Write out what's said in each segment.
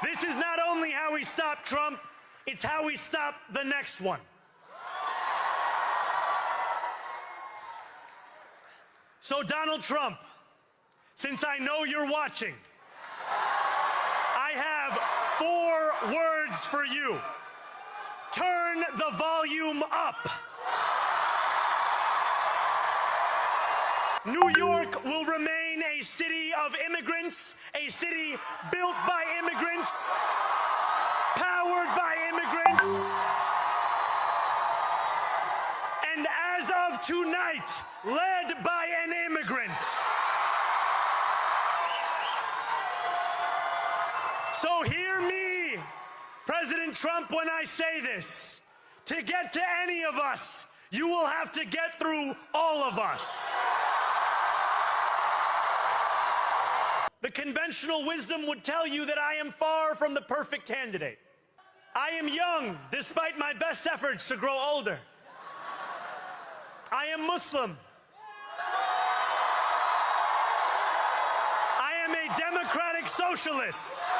This is not only how we stop Trump, it's how we stop the next one. So Donald Trump, since I know you're watching, I have 4 words for you. Turn the volume up. New York will remain a city of immigrants, a city built by immigrants, powered by immigrants, and as of tonight, led by an immigrant. So hear me, President Trump, when I say this. To get to any of us, you will have to get through all of us. The conventional wisdom would tell you that I am far from the perfect candidate. I am young, despite my best efforts to grow older. I am Muslim. I am a democratic socialist.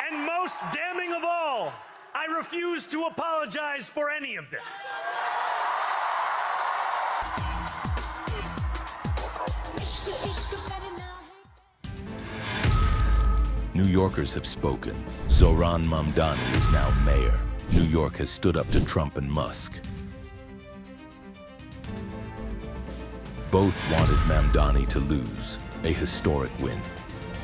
And most damning of all, I refuse to apologize for any of this. New Yorkers have spoken. Zohran Mamdani is now mayor. New York has stood up to Trump and Musk. Both wanted Mamdani to lose, a historic win.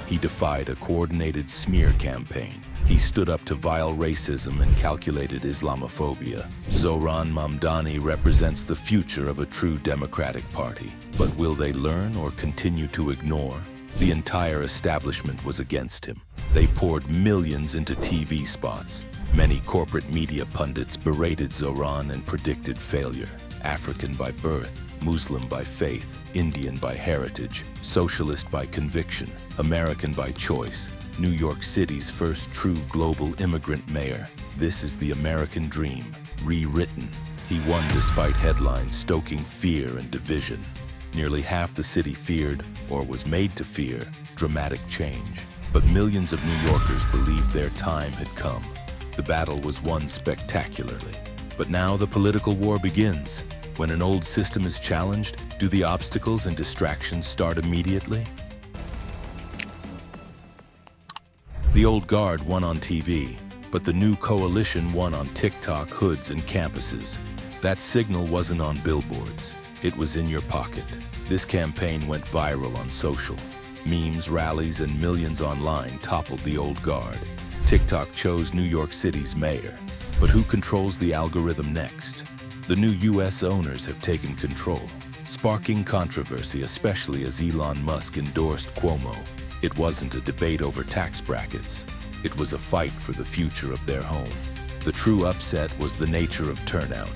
He defied a coordinated smear campaign. He stood up to vile racism and calculated Islamophobia. Zohran Mamdani represents the future of a true Democratic Party. But will they learn or continue to ignore? The entire establishment was against him. They poured millions into TV spots. Many corporate media pundits berated Zohran and predicted failure. African by birth, Muslim by faith, Indian by heritage, socialist by conviction, American by choice, New York City's first true global immigrant mayor. This is the American dream, rewritten. He won despite headlines stoking fear and division. Nearly half the city feared, or was made to fear, dramatic change. But millions of New Yorkers believed their time had come. The battle was won spectacularly. But now the political war begins. When an old system is challenged, do the obstacles and distractions start immediately? The old guard won on TV, but the new coalition won on TikTok, hoods, and campuses. That signal wasn't on billboards. It was in your pocket. This campaign went viral on social. Memes, rallies, and millions online toppled the old guard. TikTok chose New York City's mayor. But who controls the algorithm next? The new US owners have taken control, sparking controversy, especially as Elon Musk endorsed Cuomo. It wasn't a debate over tax brackets. It was a fight for the future of their home. The true upset was the nature of turnout.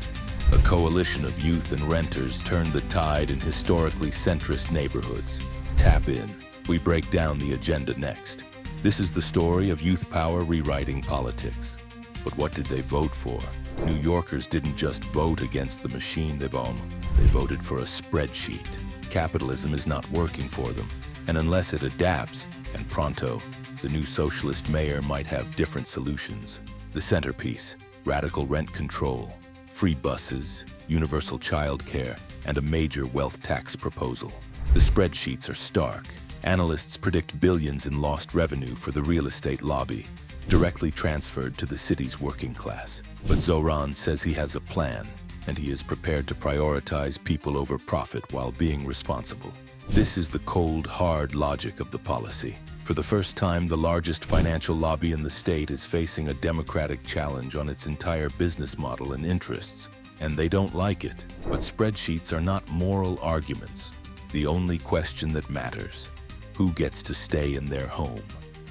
A coalition of youth and renters turned the tide in historically centrist neighborhoods. Tap in. We break down the agenda next. This is the story of youth power rewriting politics. But what did they vote for? New Yorkers didn't just vote against the machine they voted for a spreadsheet. Capitalism is not working for them. And unless it adapts, and pronto, the new socialist mayor might have different solutions. The centerpiece, radical rent control, free buses, universal childcare, and a major wealth tax proposal. The spreadsheets are stark. Analysts predict billions in lost revenue for the real estate lobby, directly transferred to the city's working class. But Zohran says he has a plan, and he is prepared to prioritize people over profit while being responsible. This is the cold, hard logic of the policy. For the first time, the largest financial lobby in the state is facing a democratic challenge on its entire business model and interests, and they don't like it. But spreadsheets are not moral arguments. The only question that matters: who gets to stay in their home?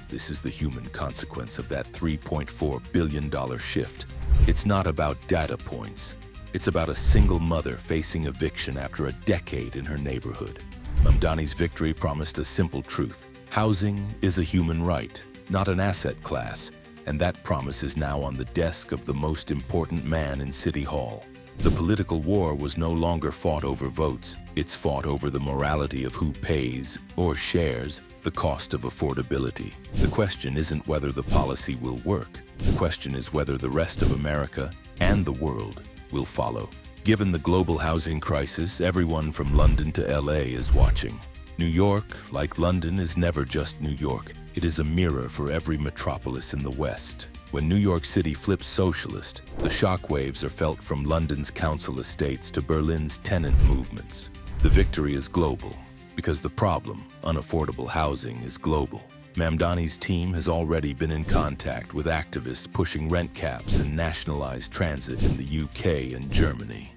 This is the human consequence of that $3.4 billion shift. It's not about data points. It's about a single mother facing eviction after a decade in her neighborhood. Mamdani's victory promised a simple truth. Housing is a human right, not an asset class, and that promise is now on the desk of the most important man in City Hall. The political war was no longer fought over votes. It's fought over the morality of who pays or shares the cost of affordability. The question isn't whether the policy will work. The question is whether the rest of America and the world will follow. Given the global housing crisis, everyone from London to LA is watching. New York, like London, is never just New York. It is a mirror for every metropolis in the West. When New York City flips socialist, the shockwaves are felt from London's council estates to Berlin's tenant movements. The victory is global, because the problem, unaffordable housing, is global. Mamdani's team has already been in contact with activists pushing rent caps and nationalized transit in the UK and Germany.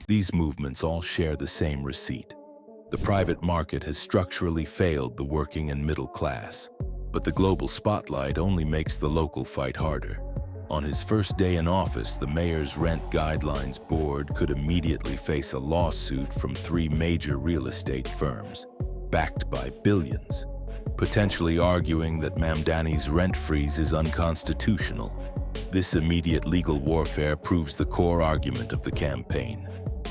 These movements all share the same receipt. The private market has structurally failed the working and middle class, but the global spotlight only makes the local fight harder. On his first day in office, the mayor's Rent Guidelines Board could immediately face a lawsuit from 3 major real estate firms, backed by billions, potentially arguing that Mamdani's rent freeze is unconstitutional. This immediate legal warfare proves the core argument of the campaign,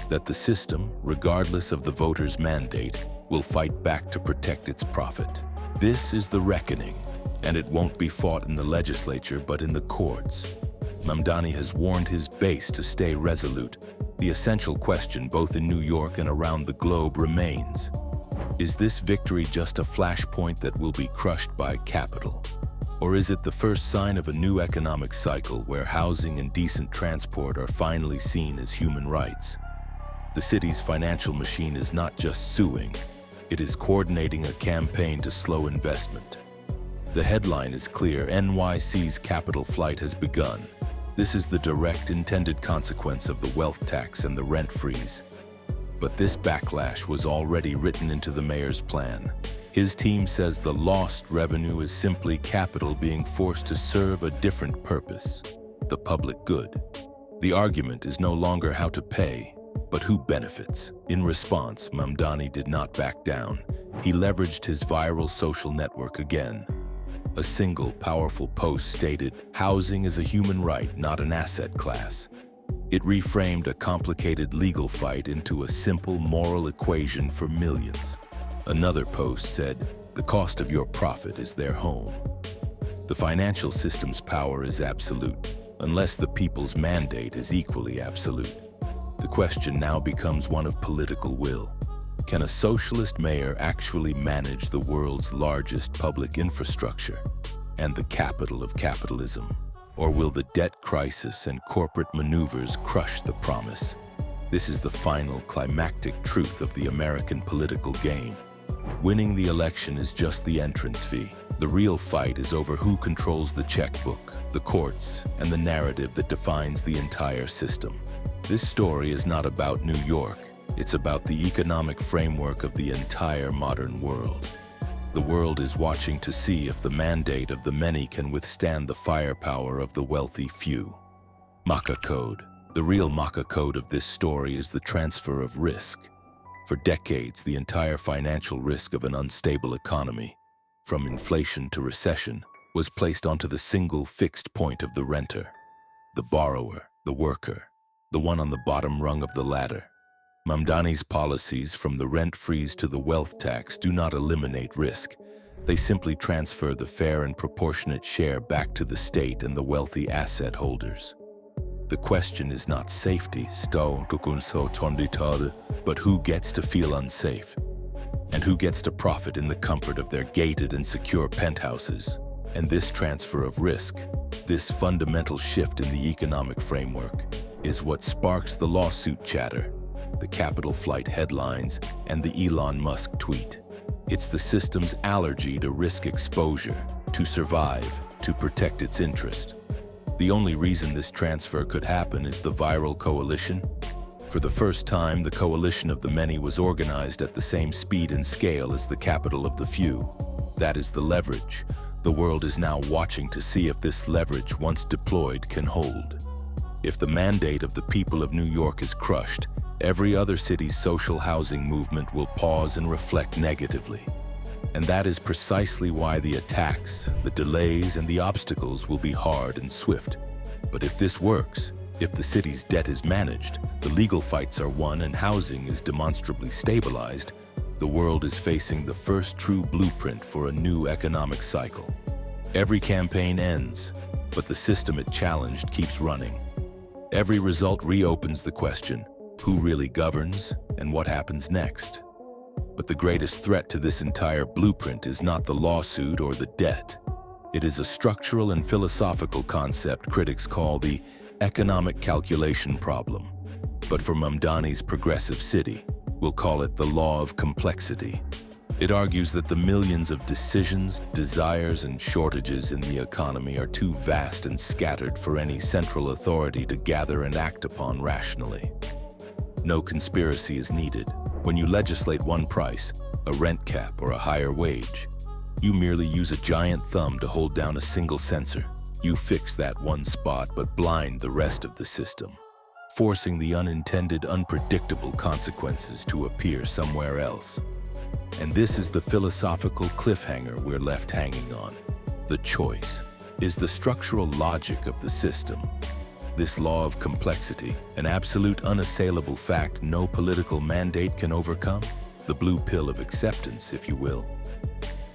that the system, regardless of the voters' mandate, will fight back to protect its profit. This is the reckoning, and it won't be fought in the legislature but in the courts. Mamdani has warned his base to stay resolute. The essential question, both in New York and around the globe, remains: is this victory just a flashpoint that will be crushed by capital? Or is it the first sign of a new economic cycle where housing and decent transport are finally seen as human rights? The city's financial machine is not just suing, it is coordinating a campaign to slow investment. The headline is clear: NYC's capital flight has begun. This is the direct intended consequence of the wealth tax and the rent freeze. But this backlash was already written into the mayor's plan. His team says the lost revenue is simply capital being forced to serve a different purpose: the public good. The argument is no longer how to pay, but who benefits. In response, Mamdani did not back down. He leveraged his viral social network again. A single powerful post stated, "Housing is a human right, not an asset class." It reframed a complicated legal fight into a simple moral equation for millions. Another post said, "The cost of your profit is their home." The financial system's power is absolute, unless the people's mandate is equally absolute. The question now becomes one of political will. Can a socialist mayor actually manage the world's largest public infrastructure and the capital of capitalism? Or will the debt crisis and corporate maneuvers crush the promise? This is the final climactic truth of the American political game. Winning the election is just the entrance fee. The real fight is over who controls the checkbook, the courts, and the narrative that defines the entire system. This story is not about New York. It's about the economic framework of the entire modern world. The world is watching to see if the mandate of the many can withstand the firepower of the wealthy few. MAKAACode. The real MAKAACode of this story is the transfer of risk. For decades, the entire financial risk of an unstable economy, from inflation to recession, was placed onto the single fixed point of the renter, the borrower, the worker, the one on the bottom rung of the ladder. Mamdani's policies, from the rent freeze to the wealth tax, do not eliminate risk. They simply transfer the fair and proportionate share back to the state and the wealthy asset holders. The question is not safety, but who gets to feel unsafe, and who gets to profit in the comfort of their gated and secure penthouses. And this transfer of risk, this fundamental shift in the economic framework, is what sparks the lawsuit chatter, the capital flight headlines, and the Elon Musk tweet. It's the system's allergy to risk exposure, to survive, to protect its interest. The only reason this transfer could happen is the viral coalition. For the first time, the coalition of the many was organized at the same speed and scale as the capital of the few. That is the leverage. The world is now watching to see if this leverage, once deployed, can hold. If the mandate of the people of New York is crushed, every other city's social housing movement will pause and reflect negatively. And that is precisely why the attacks, the delays, and the obstacles will be hard and swift. But if this works, If the city's debt is managed, the legal fights are won, and housing is demonstrably stabilized, the world is facing the first true blueprint for a new economic cycle. Every campaign ends, but the system it challenged keeps running. Every result reopens the question, who really governs and what happens next? But the greatest threat to this entire blueprint is not the lawsuit or the debt. It is a structural and philosophical concept critics call the economic calculation problem. But for Mamdani's progressive city, we'll call it the law of complexity. It argues that the millions of decisions, desires, and shortages in the economy are too vast and scattered for any central authority to gather and act upon rationally. No conspiracy is needed. When you legislate one price, a rent cap or a higher wage, you merely use a giant thumb to hold down a single sensor. You fix that one spot but blind the rest of the system, forcing the unintended, unpredictable consequences to appear somewhere else. And this is the philosophical cliffhanger we're left hanging on. The choice is the structural logic of the system. This law of complexity, an absolute unassailable fact no political mandate can overcome? The blue pill of acceptance, if you will.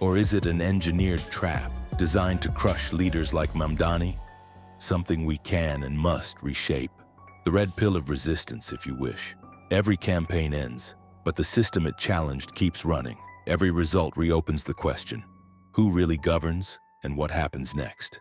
Or is it an engineered trap designed to crush leaders like Mamdani? Something we can and must reshape. The red pill of resistance, if you wish. Every campaign ends, but the system it challenged keeps running. Every result reopens the question, who really governs and what happens next?